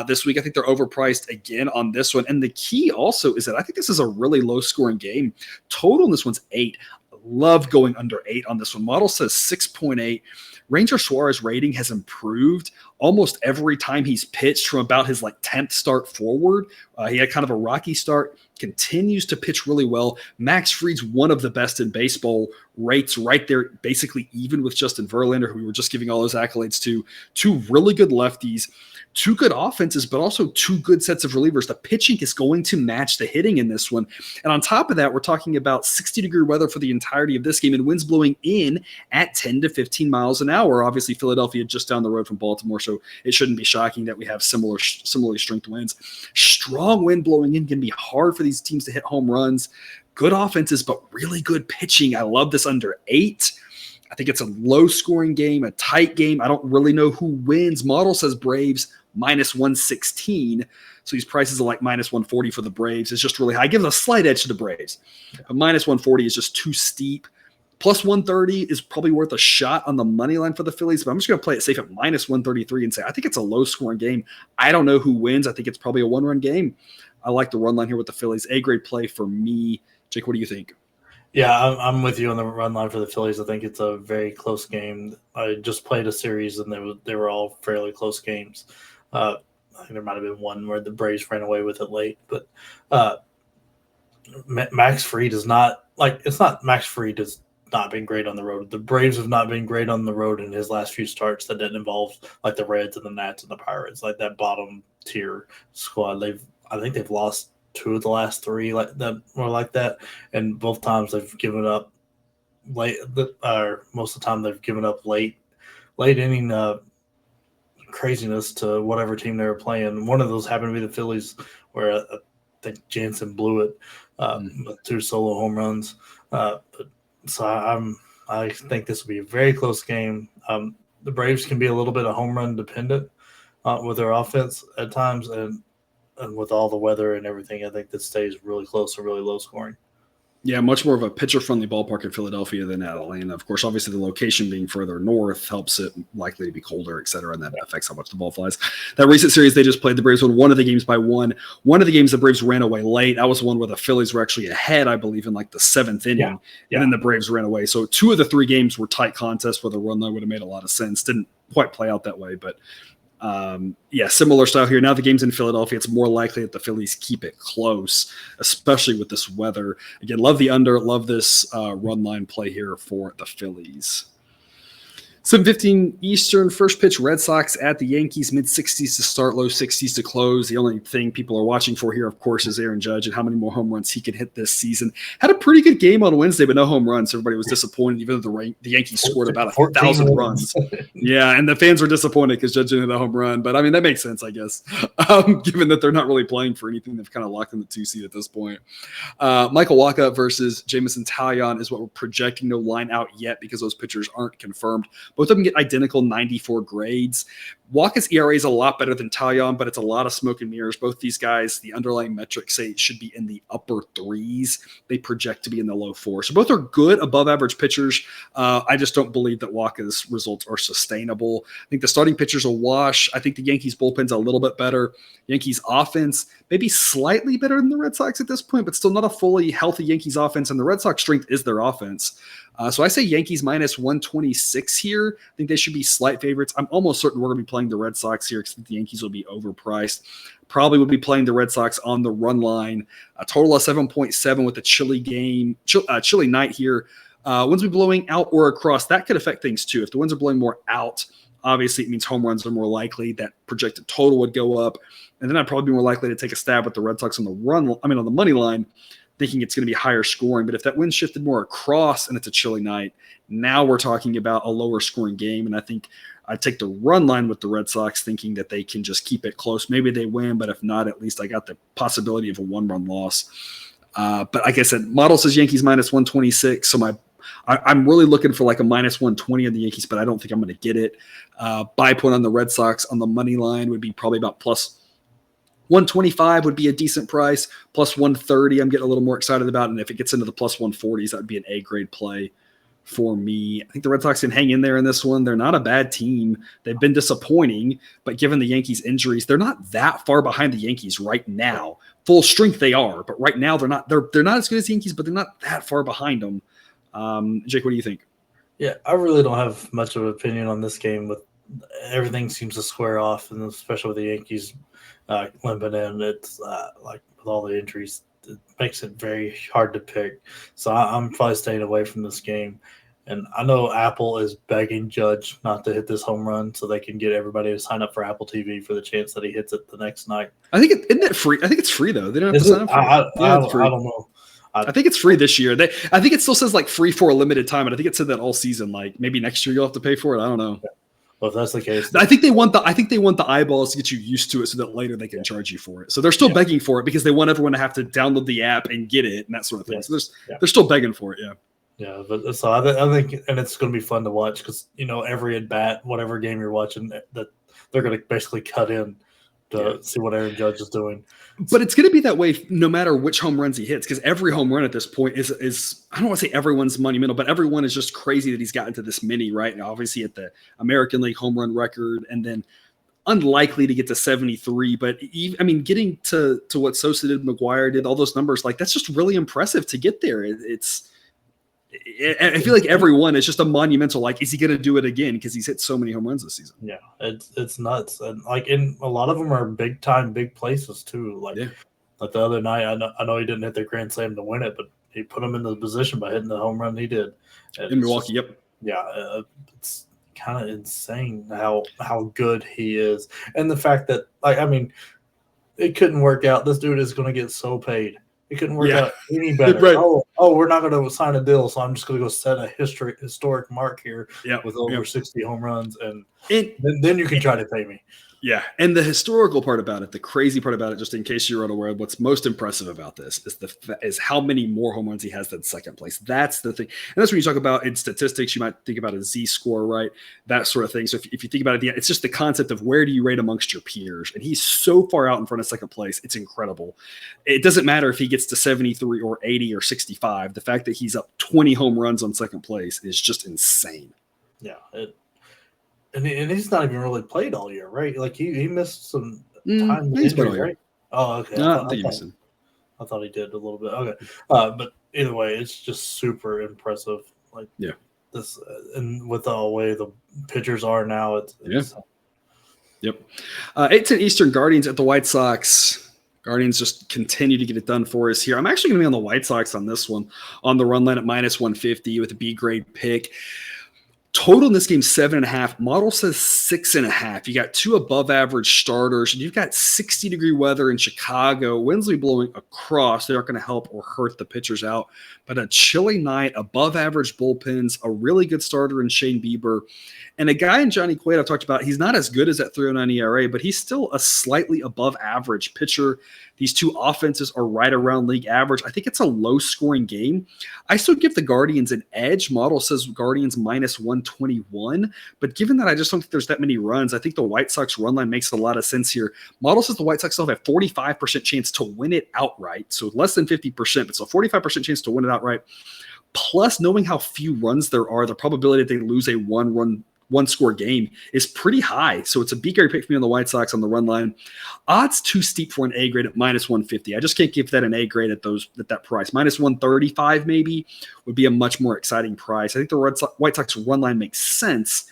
S1: this week. I think they're overpriced again on this one. And the key also is that I think this is a really low-scoring game. Total in this one's 8. I love going under 8 on this one. Model says 6.8. Ranger Suarez rating has improved almost every time he's pitched from about his 10th start forward. He had kind of a rocky start, continues to pitch really well. Max Fried's one of the best in baseball, rates right there, basically even with Justin Verlander, who we were just giving all those accolades to. 2 really good lefties, 2 good offenses, but also 2 good sets of relievers. The pitching is going to match the hitting in this one. And on top of that, we're talking about 60-degree weather for the entirety of this game and winds blowing in at 10 to 15 miles an hour. Obviously, Philadelphia just down the road from Baltimore, so it shouldn't be shocking that we have similarly strength winds. Strong wind blowing in can be hard for these teams to hit home runs. Good offenses, but really good pitching. I love this under 8. I think it's a low-scoring game, a tight game. I don't really know who wins. Model says Braves minus 116. So these prices are like minus 140 for the Braves. It's just really high. I give it a slight edge to the Braves. But minus 140 is just too steep. Plus 130 is probably worth a shot on the money line for the Phillies, but I'm just going to play it safe at minus 133 and say I think it's a low-scoring game. I don't know who wins. I think it's probably a one-run game. I like the run line here with the Phillies. A-grade play for me. Jake, what do you think?
S2: Yeah, I'm with you on the run line for the Phillies. I think it's a very close game. I just played a series, and they were all fairly close games. I think there might have been one where the Braves ran away with it late, but Max Fried does not – it's not Max Fried has not been great on the road. The Braves have not been great on the road in his last few starts that didn't involve, the Reds and the Nats and the Pirates, that bottom-tier squad. I think they've lost – 2 of the last 3 that were like that, and both times they've given up late. Most of the time they've given up late inning craziness to whatever team they were playing. One of those happened to be the Phillies, where I think Jansen blew it with 2 solo home runs. I think this will be a very close game. The Braves can be a little bit of home run dependent with their offense at times, and with all the weather and everything, I think this stays really close and really low scoring.
S1: Yeah, much more of a pitcher-friendly ballpark in Philadelphia than Atlanta. Of course, obviously the location being further north helps it likely to be colder, et cetera, and that affects how much the ball flies. That recent series they just played, the Braves won one of the games by 1. One of the games the Braves ran away late. That was one where the Phillies were actually ahead, I believe, in the 7th inning, and then the Braves ran away. So 2 of the 3 games were tight contests where the run line would have made a lot of sense. Didn't quite play out that way, but similar style here. Now the game's in Philadelphia. It's more likely that the Phillies keep it close, especially with this weather. Again, love the under, love this run line play here for the Phillies. 7:15 Eastern, first pitch, Red Sox at the Yankees, mid-60s to start, low 60s to close. The only thing people are watching for here, of course, is Aaron Judge and how many more home runs he can hit this season. Had a pretty good game on Wednesday, but no home runs. Everybody was disappointed, even though the Yankees scored about 1,000 runs. Yeah, and the fans were disappointed because Judge didn't hit a home run. But, I mean, that makes sense, I guess, given that they're not really playing for anything. They've kind of locked in the 2 seed at this point. Michael Wacha versus Jameson Taillon is what we're projecting. No line out yet because those pitchers aren't confirmed. Both of them get identical 94 grades. Wacha's ERA is a lot better than Taillon, but it's a lot of smoke and mirrors. Both these guys, the underlying metrics say it should be in the upper 3s. They project to be in the low 4s. So both are good, above average pitchers. I just don't believe that Wacha's results are sustainable. I think the starting pitchers will wash. I think the Yankees bullpen's a little bit better. Yankees offense maybe slightly better than the Red Sox at this point, but still not a fully healthy Yankees offense. And the Red Sox strength is their offense. So I say Yankees minus 126 here. I think they should be slight favorites. I'm almost certain we're going to be playing the Red Sox here because the Yankees will be overpriced. Probably will be playing the Red Sox on the run line. A total of 7.7 with a chilly night here. Winds will be blowing out or across. That could affect things too. If the winds are blowing more out, obviously it means home runs are more likely. That projected total would go up. And then I'd probably be more likely to take a stab with the Red Sox on the money line, thinking it's going to be higher scoring. But if that wind shifted more across and it's a chilly night, now we're talking about a lower scoring game. And I think I'd take the run line with the Red Sox, thinking that they can just keep it close. Maybe they win, but if not, at least I got the possibility of a 1-run loss. But like I said, model says Yankees minus 126. So I'm really looking for a minus 120 on the Yankees, but I don't think I'm going to get it. Buy point on the Red Sox on the money line would be probably about plus 125 would be a decent price. Plus 130, I'm getting a little more excited about. And if it gets into the plus 140s, that would be an A-grade play for me. I think the Red Sox can hang in there in this one. They're not a bad team. They've been disappointing, but given the Yankees' injuries, they're not that far behind the Yankees right now. Full strength they are, but right now they're not as good as the Yankees, but they're not that far behind them. Jake, what do you think?
S2: Yeah, I really don't have much of an opinion on this game. With everything seems to square off, and especially with the Yankees limping in, it's with all the injuries, it makes it very hard to pick. So I'm probably staying away from this game. And I know Apple is begging Judge not to hit this home run so they can get everybody to sign up for Apple TV for the chance that he hits it the next night.
S1: Isn't it free? I think it's free though. They don't have to sign up for it.
S2: I don't know.
S1: I think it's free this year. I think it still says free for a limited time, and I think it said that all season. Maybe next year you'll have to pay for it. I don't know.
S2: Yeah. Well, if that's the case,
S1: I think they want the eyeballs to get you used to it, so that later they can charge you for it. So they're still begging for it because they want everyone to have to download the app and get it and that sort of thing. So they're still begging for it. Yeah.
S2: Yeah, but so I think, and it's going to be fun to watch because every at bat, whatever game you're watching, that they're going to basically cut in to see what Aaron Judge is doing.
S1: But it's going to be that way no matter which home runs he hits, because every home run at this point is I don't want to say everyone's monumental, but everyone is just crazy that he's gotten to this many, right? And obviously at the American League home run record, and then unlikely to get to 73. But getting to what Sosa did, McGuire did, all those numbers, like that's just really impressive to get there. I feel like everyone is just a monumental. Like, is he going to do it again? Because he's hit so many home runs this season.
S2: Yeah, it's nuts, and like in a lot of them are big time, big places too. Like the other night, I know he didn't hit the grand slam to win it, but he put him in the position by hitting the home run he did
S1: in Milwaukee.
S2: It's kind of insane how good he is, and the fact that it couldn't work out. This dude is going to get so paid. It couldn't work out any better.
S1: Right.
S2: Oh, we're not going to sign a deal, so I'm just going to go set a historic mark here with over 60 home runs, and then you can try to pay me.
S1: Yeah, and the historical part about it, the crazy part about it, just in case you're unaware, what's most impressive about this is how many more home runs he has than second place. That's the thing, and that's when you talk about in statistics, you might think about a Z-score, right? That sort of thing. So if you think about it, it's just the concept of where do you rate amongst your peers, and he's so far out in front of second place, it's incredible. It doesn't matter if he gets to 73 or 80 or 65. The fact that he's up 20 home runs on second place is just insane.
S2: Yeah. And he's not even really played all year, right? Like he missed some time.
S1: He's played all year.
S2: Right? Oh, okay. I thought he did a little bit. Okay, but either way, it's just super impressive. Like this, and with the way the pitchers are now, it's
S1: Yep. 8-10 Eastern, Guardians at the White Sox. Guardians just continue to get it done for us here. I'm actually going to be on the White Sox on this one, on the run line at -150 with a B grade pick. Total in this game, 7.5. Model says 6.5. You got two above average starters, and you've got 60-degree weather in Chicago. Winds will be blowing across. They aren't going to help or hurt the pitchers out. But a chilly night, above average bullpens, a really good starter in Shane Bieber, and a guy in Johnny Cueto I've talked about. He's not as good as that 3.09 ERA, but he's still a slightly above average pitcher. These two offenses are right around league average. I think it's a low-scoring game. I still give the Guardians an edge. Model says Guardians -121. But given that I just don't think there's that many runs, I think the White Sox run line makes a lot of sense here. Model says the White Sox still have a 45% chance to win it outright. So less than 50%, but still 45% chance to win it outright. Plus, knowing how few runs there are, the probability that they lose a one-score game is pretty high. So it's a B grade pick for me on the White Sox on the run line. Odds too steep for an A grade at -150. I just can't give that an A grade at that price. -135 maybe would be a much more exciting price. I think the White Sox run line makes sense.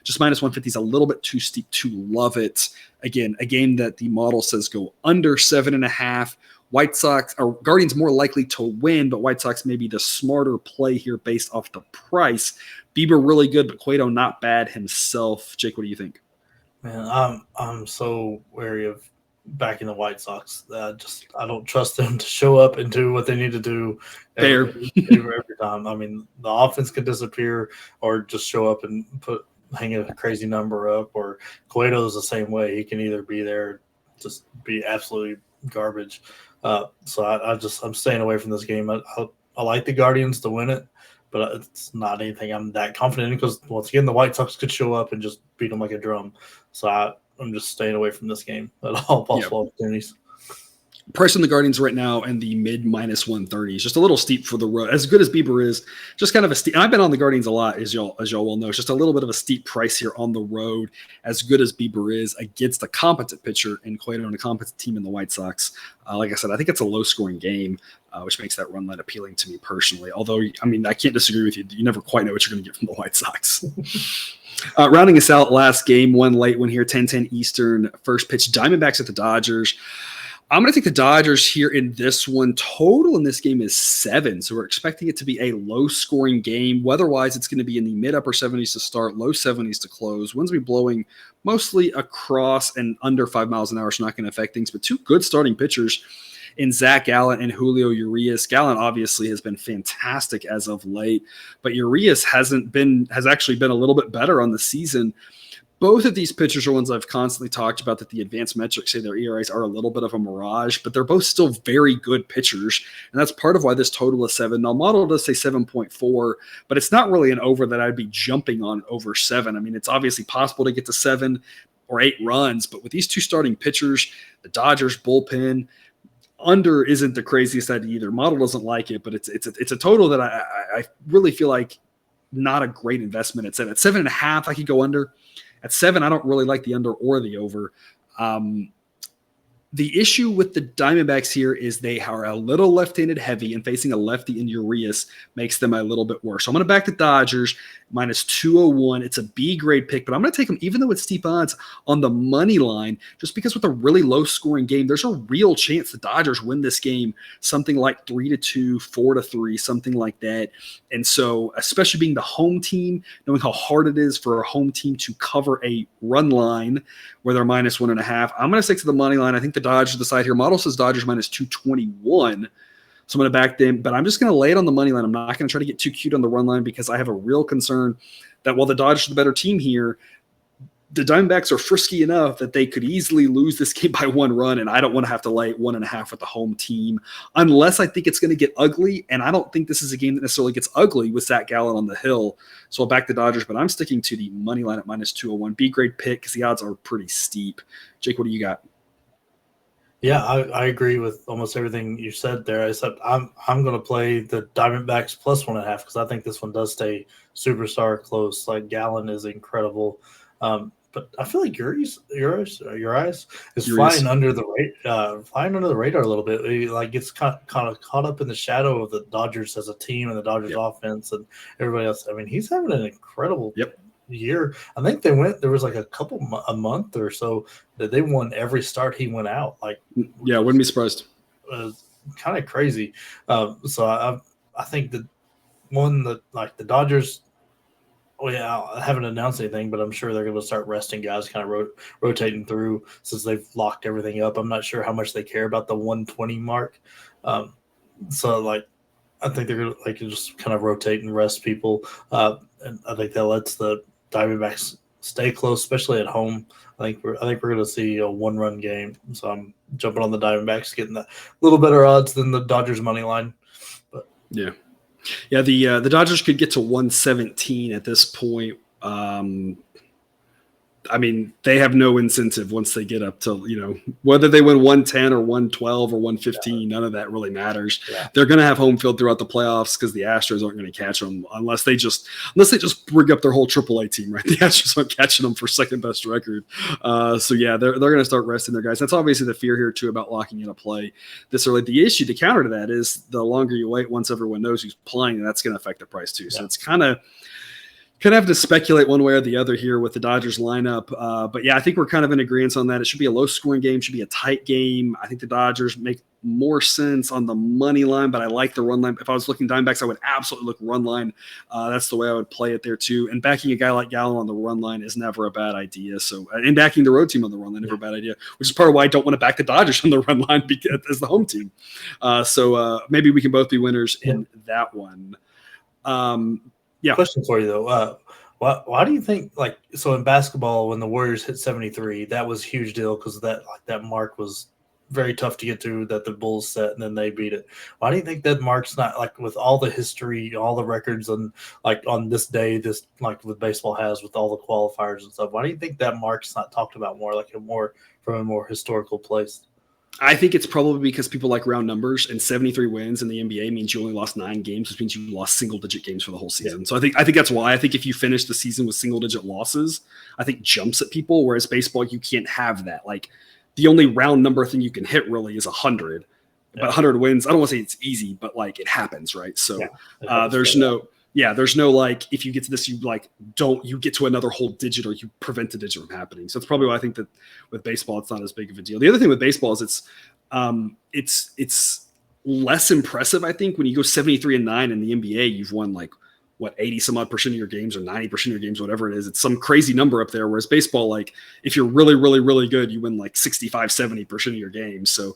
S1: Just -150 is a little bit too steep to love it. Again, a game that the model says go under 7.5. White Sox or Guardians more likely to win, but White Sox may be the smarter play here based off the price. Bieber really good, but Cueto not bad himself. Jake, what do you think?
S2: Man, I'm so wary of backing the White Sox. I don't trust them to show up and do what they need to do every time. I mean, the offense could disappear or just show up and hang a crazy number up. Or Cueto's the same way. He can either be there, just be absolutely garbage. So I'm staying away from this game. I like the Guardians to win it, but it's not anything I'm that confident in because, once again, the White Sox could show up and just beat them like a drum. So I'm just staying away from this game at all possible opportunities.
S1: Price on the Guardians right now in the mid -130s, just a little steep for the road. As good as Bieber is, just kind of a steep. And I've been on the Guardians a lot, as y'all well know. It's just a little bit of a steep price here on the road. As good as Bieber is against a competent pitcher in Cueto and a competent team in the White Sox, like I said, I think it's a low-scoring game, which makes that run line appealing to me personally. Although, I mean, I can't disagree with you. You never quite know what you're going to get from the White Sox. Rounding us out, last game, one late one here, 10-10 Eastern, first pitch, Diamondbacks at the Dodgers. I'm going to take the Dodgers here in this one. Total in this game is 7, so we're expecting it to be a low-scoring game. Weather-wise, it's going to be in the mid-upper 70s to start, low 70s to close. Winds will be blowing mostly across and under 5 miles an hour, so not going to affect things. But two good starting pitchers in Zach Gallen and Julio Urias. Gallen obviously has been fantastic as of late, but Urias has actually been a little bit better on the season. Both of these pitchers are ones I've constantly talked about that the advanced metrics say their ERAs are a little bit of a mirage, but they're both still very good pitchers, and that's part of why this total is 7. Now, model does say 7.4, but it's not really an over that I'd be jumping on over 7. I mean, it's obviously possible to get to 7 or 8 runs. But with these two starting pitchers, the Dodgers bullpen, under isn't the craziest idea either. Model doesn't like it, but it's a total that I really feel like not a great investment at 7. At 7.5, I could go under. At 7, I don't really like the under or the over. The issue with the Diamondbacks here is they are a little left-handed heavy, and facing a lefty in Urias makes them a little bit worse. So I'm going to back the Dodgers minus 201. It's a B grade pick, but I'm going to take them, even though it's steep odds, on the money line, just because with a really low-scoring game, there's a real chance the Dodgers win this game, something like 3-2, 4-3, something like that. And so, especially being the home team, knowing how hard it is for a home team to cover a run line where they're minus 1.5, I'm going to stick to the money line. I think the Dodgers decide here. Model says Dodgers minus 221. So I'm going to back them, but I'm just going to lay it on the money line. I'm not going to try to get too cute on the run line because I have a real concern that while the Dodgers are the better team here, the Diamondbacks are frisky enough that they could easily lose this game by 1 run, and I don't want to have to lay 1.5 with the home team unless I think it's going to get ugly, and I don't think this is a game that necessarily gets ugly with Zach Gallen on the hill. So I'll back the Dodgers, but I'm sticking to the money line at minus 201. B-grade pick because the odds are pretty steep. Jake, what do you got?
S2: Yeah, I agree with almost everything you said there, except I'm going to play the Diamondbacks plus 1.5 because I think this one does stay superstar close. Like, Gallen is incredible. But I feel like Urias is flying under the radar a little bit. He gets kind of caught up in the shadow of the Dodgers as a team and the Dodgers offense and everybody else. I mean, he's having an incredible year. I think there was like a month or so that they won every start he went out.
S1: Wouldn't be surprised.
S2: Kind of crazy. So I think that the Dodgers. Oh yeah, I haven't announced anything, but I'm sure they're going to start resting guys, kind of rotating through since they've locked everything up. I'm not sure how much they care about the 120 mark. I think they're going to just kind of rotate and rest people. And I think that lets the Diamondbacks stay close, especially at home. I think we're going to see a 1-run game. So I'm jumping on the Diamondbacks, getting a little better odds than the Dodgers money line. But
S1: yeah. Yeah, the Dodgers could get to 117 at this point. I mean, they have no incentive once they get up to, whether they win 110 or 112 or 115, none of that really matters. Yeah. They're going to have home field throughout the playoffs because the Astros aren't going to catch them unless they just bring up their whole AAA team, right? The Astros aren't catching them for second best record. They're going to start resting their guys. That's obviously the fear here too about locking in a play this early. The issue, the counter to that is the longer you wait, once everyone knows who's playing, that's going to affect the price too. So it's kind of have to speculate one way or the other here with the Dodgers lineup. But yeah, I think we're kind of in agreement on that. It should be a low scoring game, should be a tight game. I think the Dodgers make more sense on the money line, but I like the run line. If I was looking Diamondbacks, I would absolutely look run line. That's the way I would play it there too. And backing a guy like Gallen on the run line is never a bad idea. So, and backing the road team on the run line, never a bad idea, which is part of why I don't want to back the Dodgers on the run line as the home team. Maybe we can both be winners in that one. Yeah.
S2: Question for you though. Why do you think in basketball when the Warriors hit 73, that was a huge deal because that mark was very tough to get to that the Bulls set and then they beat it. Why do you think that mark's not with all the history, all the records and on this day, this with baseball has with all the qualifiers and stuff? Why do you think that mark's not talked about more from a more historical place?
S1: I think it's probably because people like round numbers, and 73 wins in the NBA means you only lost 9 games, which means you lost single-digit games for the whole season. Yeah. So I think that's why. I think if you finish the season with single-digit losses, I think jumps at people, whereas baseball, you can't have that. The only round number thing you can hit really is 100. Yeah. But 100 wins, I don't want to say it's easy, but it happens, right? So there's no if you get to this, you get to another whole digit or you prevent a digit from happening. So that's probably why I think that with baseball, it's not as big of a deal. The other thing with baseball is it's less impressive. I think when you go 73-9 in the NBA, you've won 80 some odd % of your games or 90% of your games, whatever it is. It's some crazy number up there. Whereas baseball, if you're really, really, really good, you win 65, 70% of your games. So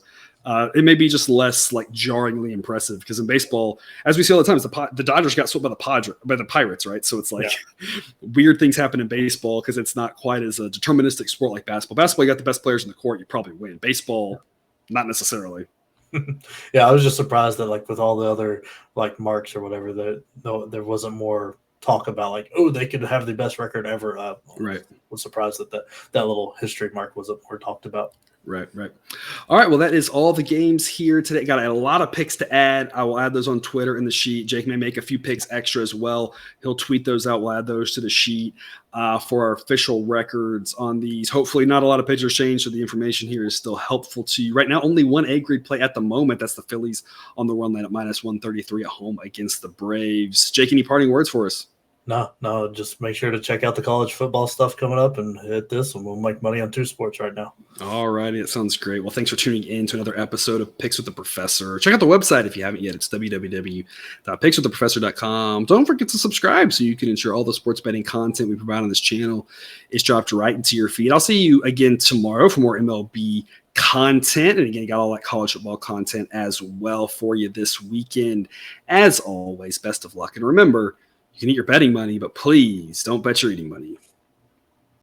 S1: it may be just less jarringly impressive because in baseball, as we see all the time, the Dodgers got swept by the Pirates, right? So it's weird things happen in baseball because it's not quite as a deterministic sport like basketball. Basketball, you got the best players in the court, you probably win. Baseball, not necessarily.
S2: Yeah, I was just surprised that with all the other marks or whatever that there wasn't more talk about like, oh, they could have the best record ever.
S1: Right.
S2: Was surprised that little history mark wasn't more talked about.
S1: Right. All right. Well, that is all the games here today. Got a lot of picks to add. I will add those on Twitter in the sheet. Jake may make a few picks extra as well. He'll tweet those out. We'll add those to the sheet for our official records on these. Hopefully not a lot of pitchers changed, so the information here is still helpful to you. Right now, only one A-grade play at the moment. That's the Phillies on the run line at -133 at home against the Braves. Jake, any parting words for us?
S2: No, just make sure to check out the college football stuff coming up and hit this, and we'll make money on two sports right now.
S1: All righty. That sounds great. Well, thanks for tuning in to another episode of Picks with the Professor. Check out the website if you haven't yet. It's www.pickswiththeprofessor.com. Don't forget to subscribe so you can ensure all the sports betting content we provide on this channel is dropped right into your feed. I'll see you again tomorrow for more MLB content. And again, you got all that college football content as well for you this weekend. As always, best of luck. And remember, you can eat your betting money, but please don't bet your eating money.